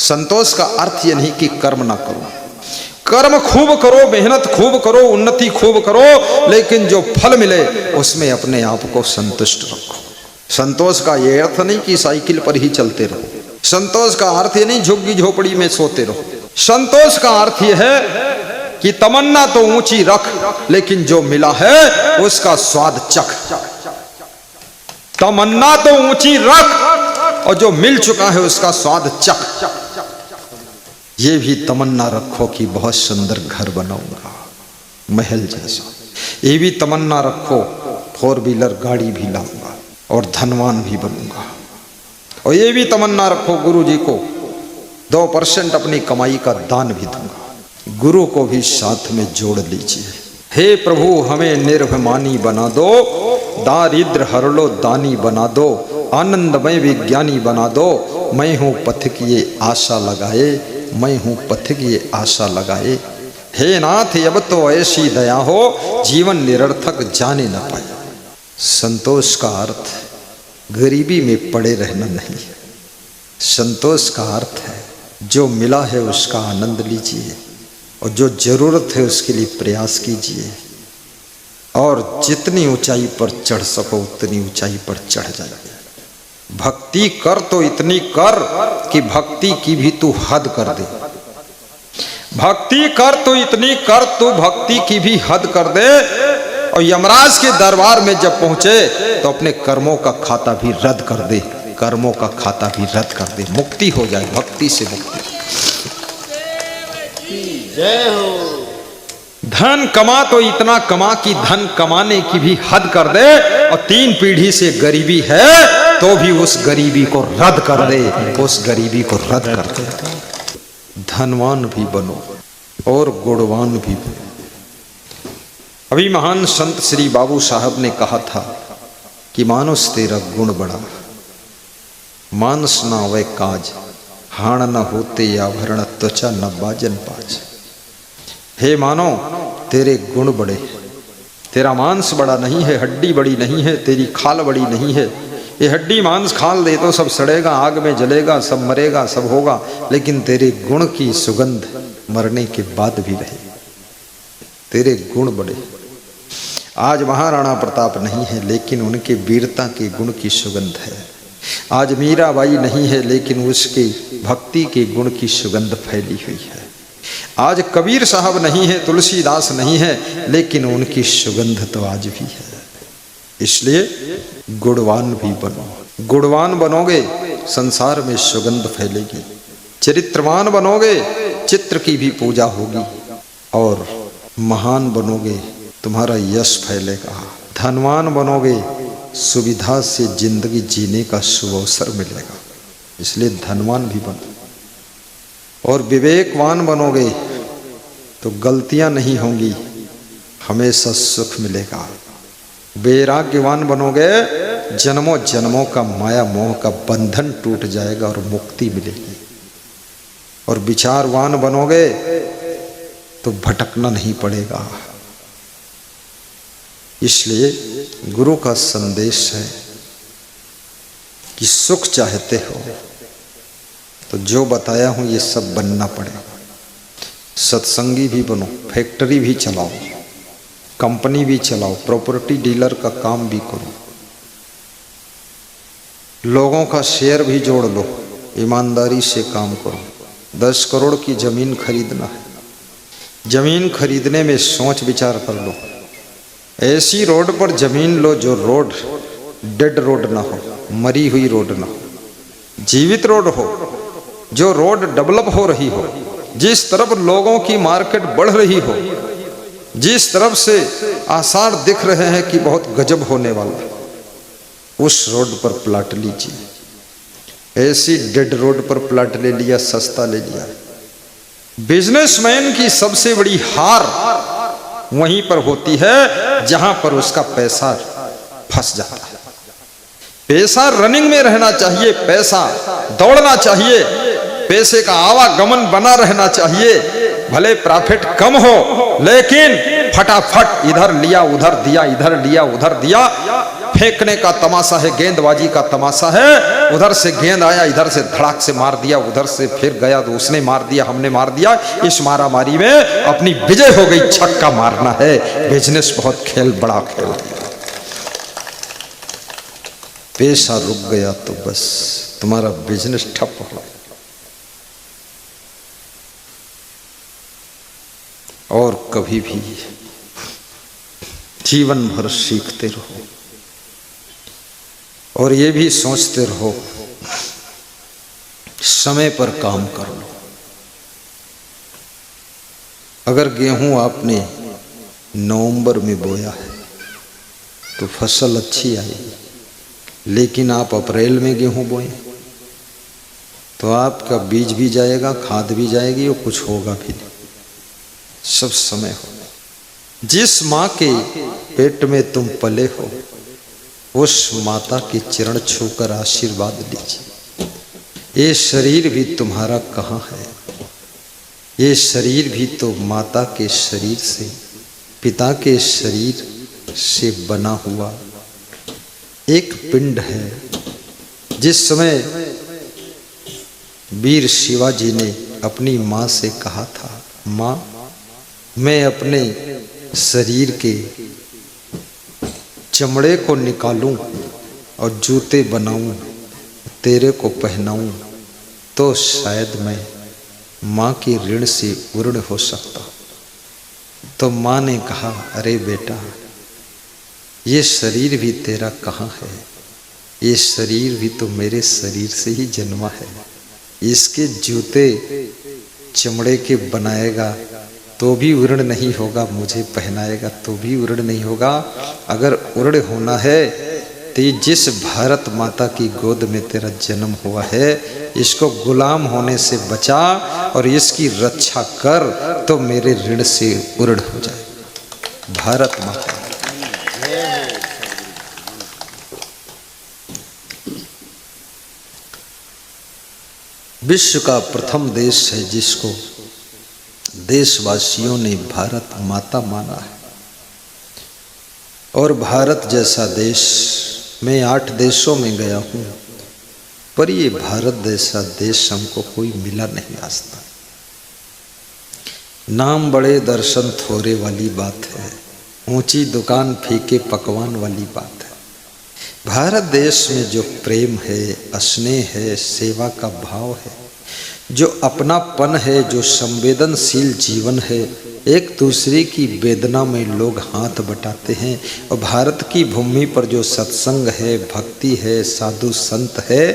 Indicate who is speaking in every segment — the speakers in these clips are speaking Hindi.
Speaker 1: संतोष का अर्थ ये नहीं कि कर्म ना करो, कर्म खूब करो, मेहनत खूब करो, उन्नति खूब करो, लेकिन जो फल मिले उसमें अपने आप को संतुष्ट रखो। संतोष का ये अर्थ नहीं कि साइकिल पर ही चलते रहो, संतोष का अर्थ ये नहीं झुग्गी झोपड़ी में सोते रहो। संतोष का अर्थ ये है कि तमन्ना तो ऊंची रख, लेकिन जो मिला है उसका स्वाद चख। तमन्ना तो ऊंची रख और जो मिल चुका है उसका स्वाद चख। ये भी तमन्ना रखो कि बहुत सुंदर घर बनाऊंगा महल जैसा। ये भी तमन्ना रखो 4 व्हीलर गाड़ी भी लाऊंगा और धनवान भी बनूंगा। और ये भी तमन्ना रखो गुरु जी को 2% अपनी कमाई का दान भी दूंगा। गुरु को भी साथ में जोड़ लीजिए। हे प्रभु हमें निर्भिमानी बना दो, दारिद्र हर लो दानी बना दो, आनंदमय विज्ञानी बना दो। मैं हूँ पथिक ये आशा लगाए, मैं हूँ पथिक ये आशा लगाए। हे नाथ अब तो ऐसी दया हो, जीवन निरर्थक जाने न पाए। संतोष का अर्थ गरीबी में पड़े रहना नहीं है। संतोष का अर्थ है जो मिला है उसका आनंद लीजिए और जो जरूरत है उसके लिए प्रयास कीजिए, और जितनी ऊंचाई पर चढ़ सको उतनी ऊंचाई पर चढ़ जाइए। भक्ति कर तो इतनी कर कि भक्ति की भी तू हद कर दे। भक्ति कर तो इतनी कर तू भक्ति की भी हद कर दे। और यमराज के दरबार में जब पहुंचे तो अपने कर्मों का खाता भी रद्द कर दे, कर्मों का खाता भी रद्द कर दे, मुक्ति हो जाए, भक्ति से मुक्ति।
Speaker 2: जय हो।
Speaker 1: धन कमा तो इतना कमा कि धन कमाने की भी हद कर दे, और 3 पीढ़ी से गरीबी है तो भी उस गरीबी को रद्द कर दे, उस गरीबी को रद्द कर दे। धनवान भी बनो और गुणवान भी बनो। अभी महान संत श्री बाबू साहब ने कहा था कि मानुष तेरा गुण बड़ा, मानस ना वह काज, हाण न होते आभरण त्वचा न बाजन पाज। हे मानो तेरे गुण बड़े, तेरा मांस बड़ा नहीं है, हड्डी बड़ी नहीं है, तेरी खाल बड़ी नहीं है। ये हड्डी मांस खाल दे तो सब सड़ेगा, आग में जलेगा, सब मरेगा, सब होगा, लेकिन तेरे गुण की सुगंध मरने के बाद भी रहे। तेरे गुण बड़े। आज महाराणा प्रताप नहीं है लेकिन उनके वीरता के गुण की सुगंध है। आज मीराबाई नहीं है लेकिन उसके भक्ति के गुण की सुगंध फैली हुई है। आज कबीर साहब नहीं है, तुलसीदास नहीं है, लेकिन उनकी सुगंध तो आज भी है। इसलिए गुणवान भी बनो। गुणवान बनोगे संसार में सुगंध फैलेगी। चरित्रवान बनोगे चित्र की भी पूजा होगी, और महान बनोगे तुम्हारा यश फैलेगा। धनवान बनोगे सुविधा से जिंदगी जीने का शुभ अवसर मिलेगा। इसलिए धनवान भी बनो। और विवेकवान बनोगे तो गलतियां नहीं होंगी, हमेशा सुख मिलेगा। वैराग्यवान बनोगे जन्मों जन्मों का माया मोह का बंधन टूट जाएगा और मुक्ति मिलेगी। और विचारवान बनोगे तो भटकना नहीं पड़ेगा। इसलिए गुरु का संदेश है कि सुख चाहते हो तो जो बताया हूं ये सब बनना पड़ेगा। सत्संगी भी बनो, फैक्ट्री भी चलाओ, कंपनी भी चलाओ, प्रॉपर्टी डीलर का काम भी करो, लोगों का शेयर भी जोड़ लो, ईमानदारी से काम करो। 10 करोड़ की जमीन खरीदना है, जमीन खरीदने में सोच विचार कर लो। ऐसी रोड पर जमीन लो जो रोड डेड रोड ना हो, मरी हुई रोड ना हो, जीवित रोड हो, जो रोड डेवलप हो रही हो, जिस तरफ लोगों की मार्केट बढ़ रही हो, जिस तरफ से आसार दिख रहे हैं कि बहुत गजब होने वाला, उस रोड पर प्लाट लीजिए। ऐसी डेड रोड पर प्लाट ले लिया, सस्ता ले लिया। बिजनेसमैन की सबसे बड़ी हार वहीं पर होती है जहां पर उसका पैसा फंस जाता है। पैसा रनिंग में रहना चाहिए, पैसा दौड़ना चाहिए, पैसे का आवागमन बना रहना चाहिए। भले प्रॉफिट कम हो लेकिन फटाफट इधर लिया उधर दिया, इधर लिया उधर दिया। फेंकने का तमाशा है, गेंदबाजी का तमाशा है। उधर से गेंद आया, इधर से धड़ाक से मार दिया, उधर से फिर गया तो उसने मार दिया, हमने मार दिया। इस मारामारी में अपनी विजय हो गई। छक्का मारना है, बिजनेस बहुत खेल बड़ा खेल है। पैसा रुक गया तो बस तुम्हारा बिजनेस ठप हो, और कभी भी जीवन भर सीखते रहो और ये भी सोचते रहो समय पर काम कर लो। अगर गेहूं आपने नवंबर में बोया है तो फसल अच्छी आएगी, लेकिन आप अप्रैल में गेहूं बोए तो आपका बीज भी जाएगा, खाद भी जाएगी और कुछ होगा भी नहीं। सब समय हो। जिस माँ के पेट में तुम पले हो उस माता के चरण छूकर आशीर्वाद लीजिए। ये शरीर भी तुम्हारा कहाँ है? ये शरीर भी तो माता के शरीर से, पिता के शरीर से बना हुआ एक पिंड है। जिस समय वीर शिवाजी ने अपनी माँ से कहा था, माँ मैं अपने शरीर के चमड़े को निकालूं और जूते बनाऊं, तेरे को पहनाऊं, तो शायद मैं माँ के ऋण से उर्ण हो सकता। तो माँ ने कहा, अरे बेटा ये शरीर भी तेरा कहाँ है? ये शरीर भी तो मेरे शरीर से ही जन्मा है। इसके जूते चमड़े के बनाएगा तो भी उर्ण नहीं होगा, मुझे पहनाएगा तो भी उर्ण नहीं होगा। अगर उर्ण होना है तो जिस भारत माता की गोद में तेरा जन्म हुआ है इसको गुलाम होने से बचा और इसकी रक्षा कर, तो मेरे ऋण से उर्ण हो जाए। भारत माता विश्व का प्रथम देश है जिसको देशवासियों ने भारत माता माना है। और भारत जैसा देश, मैं 8 देशों में गया हूँ, पर ये भारत जैसा देश हमको कोई मिला नहीं आज तक। नाम बड़े दर्शन थोड़े वाली बात है, ऊंची दुकान फीके पकवान वाली बात है। भारत देश में जो प्रेम है, स्नेह है, सेवा का भाव है, जो अपनापन है, जो संवेदनशील जीवन है, एक दूसरे की वेदना में लोग हाथ बटाते हैं। और भारत की भूमि पर जो सत्संग है, भक्ति है, साधु संत है,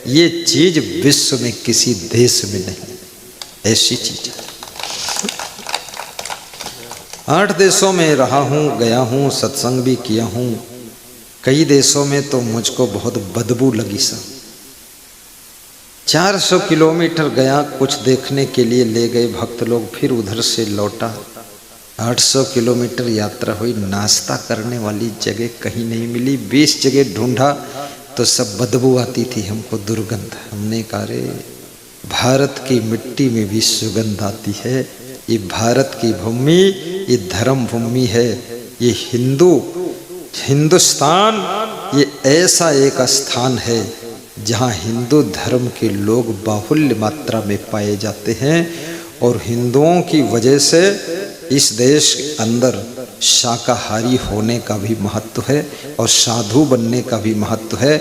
Speaker 1: ये चीज विश्व में किसी देश में नहीं, ऐसी चीज है। 8 देशों में रहा हूँ, गया हूँ, सत्संग भी किया हूँ। कई देशों में तो मुझको बहुत बदबू लगी सा। 400 किलोमीटर गया, कुछ देखने के लिए ले गए भक्त लोग, फिर उधर से लौटा। 800 किलोमीटर यात्रा हुई, नाश्ता करने वाली जगह कहीं नहीं मिली। 20 जगह ढूंढा तो सब बदबू आती थी, हमको दुर्गंध। हमने कहा रे भारत की मिट्टी में भी सुगंध आती है। ये भारत की भूमि, ये धर्म भूमि है, ये हिंदुस्तान ये ऐसा एक स्थान है जहाँ हिंदू धर्म के लोग बाहुल्य मात्रा में पाए जाते हैं। और हिंदुओं की वजह से इस देश के अंदर शाकाहारी होने का भी महत्व है और साधु बनने का भी महत्व है।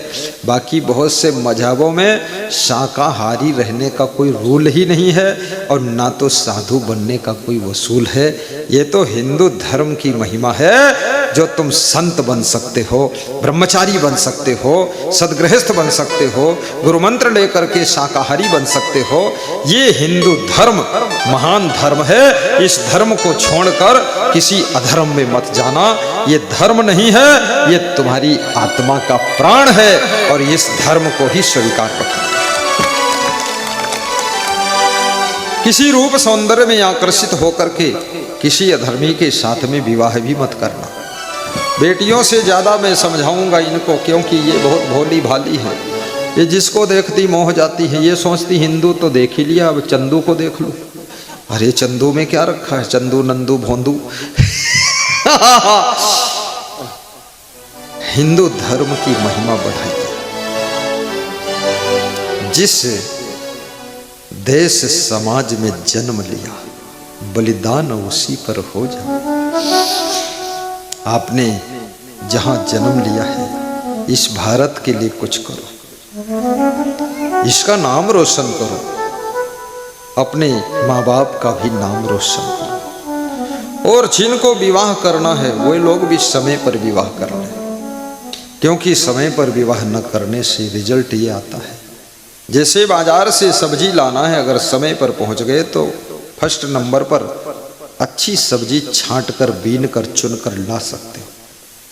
Speaker 1: बाकी बहुत से मजहबों में शाकाहारी रहने का कोई रूल ही नहीं है और ना तो साधु बनने का कोई वसूल है। ये तो हिंदू धर्म की महिमा है जो तुम संत बन सकते हो, ब्रह्मचारी बन सकते हो, सदगृहस्थ बन सकते हो, गुरु मंत्र लेकर के शाकाहारी बन सकते हो। ये हिंदू धर्म महान धर्म है। इस धर्म को छोड़कर किसी अधर्म में मत जाना। ये धर्म नहीं है, ये तुम्हारी आत्मा का प्राण है और इस धर्म को ही स्वीकार रखो। किसी रूप सौंदर्य में आकर्षित होकर के किसी अधर्मी के साथ में विवाह भी मत करना। बेटियों से ज्यादा मैं समझाऊंगा इनको, क्योंकि ये बहुत भोली भाली है। ये जिसको देखती मोह जाती है, ये सोचती हिंदू तो देख ही लिया, अब चंदू को देख लो। अरे चंदू में क्या रखा है, चंदू नंदू भोंदू। हिंदू धर्म की महिमा बढ़ाइए। जिस देश समाज में जन्म लिया बलिदान उसी पर हो जाए। आपने जहां जन्म लिया है इस भारत के लिए कुछ करो, इसका नाम रोशन करो, अपने माँ बाप का भी नाम रोशन करो। और जिनको विवाह करना है वे लोग भी समय पर विवाह कर लें, क्योंकि समय पर विवाह न करने से रिजल्ट ये आता है, जैसे बाजार से सब्जी लाना है, अगर समय पर पहुंच गए तो फर्स्ट नंबर पर अच्छी सब्जी छांट कर बीन कर चुन कर ला सकते हो,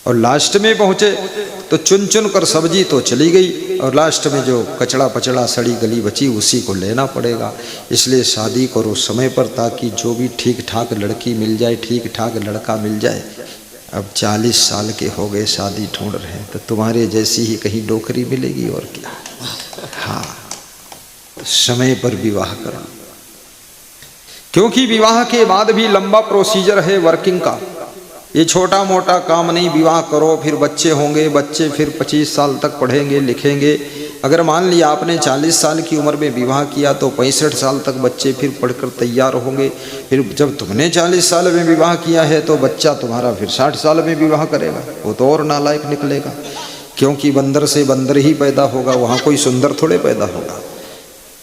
Speaker 1: और लास्ट में पहुंचे तो चुन चुन कर सब्जी तो चली गई और लास्ट में जो कचड़ा पचड़ा सड़ी गली बची उसी को लेना पड़ेगा। इसलिए शादी करो समय पर, ताकि जो भी ठीक ठाक लड़की मिल जाए, ठीक ठाक लड़का मिल जाए। अब 40 साल के हो गए, शादी ढूंढ रहे हैं, तो तुम्हारे जैसी ही कहीं नौकरी मिलेगी और क्या। हाँ, तो समय पर विवाह करो, क्योंकि विवाह के बाद भी लंबा प्रोसीजर है वर्किंग का। ये छोटा मोटा काम नहीं, विवाह करो फिर बच्चे होंगे, बच्चे फिर 25 साल तक पढ़ेंगे लिखेंगे। अगर मान लिया आपने 40 साल की उम्र में विवाह किया तो 65 साल तक बच्चे फिर पढ़कर तैयार होंगे। फिर जब तुमने 40 साल में विवाह किया है तो बच्चा तुम्हारा फिर 60 साल में विवाह करेगा, वो तो और नालायक निकलेगा, क्योंकि बंदर से बंदर ही पैदा होगा, वहाँ कोई सुंदर थोड़े पैदा होगा।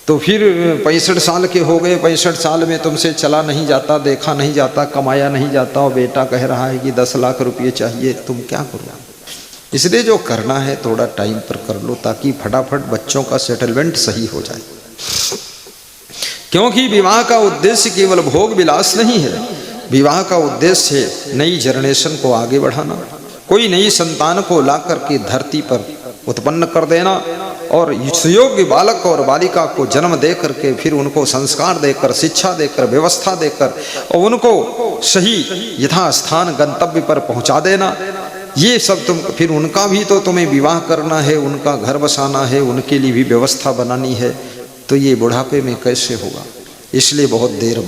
Speaker 1: तो फिर 65 साल के हो गए, 65 साल में तुमसे चला नहीं जाता, देखा नहीं जाता, कमाया नहीं जाता, और बेटा कह रहा है कि 10 लाख रुपये चाहिए, तुम क्या करो। इसलिए जो करना है थोड़ा टाइम पर कर लो, ताकि फटाफट बच्चों का सेटलमेंट सही हो जाए। क्योंकि विवाह का उद्देश्य केवल भोग विलास नहीं है, विवाह का उद्देश्य है नई जनरेशन को आगे बढ़ाना, कोई नई संतान को ला करके धरती पर उत्पन्न कर देना, और योग्य बालक और बालिका को जन्म दे करके फिर उनको संस्कार देकर, शिक्षा देकर, व्यवस्था देकर और उनको सही यथास्थान गंतव्य पर पहुंचा देना। ये सब तुम फिर उनका भी तो तुम्हें विवाह करना है, उनका घर बसाना है, उनके लिए भी व्यवस्था बनानी है, तो ये बुढ़ापे में कैसे होगा। इसलिए बहुत देर मत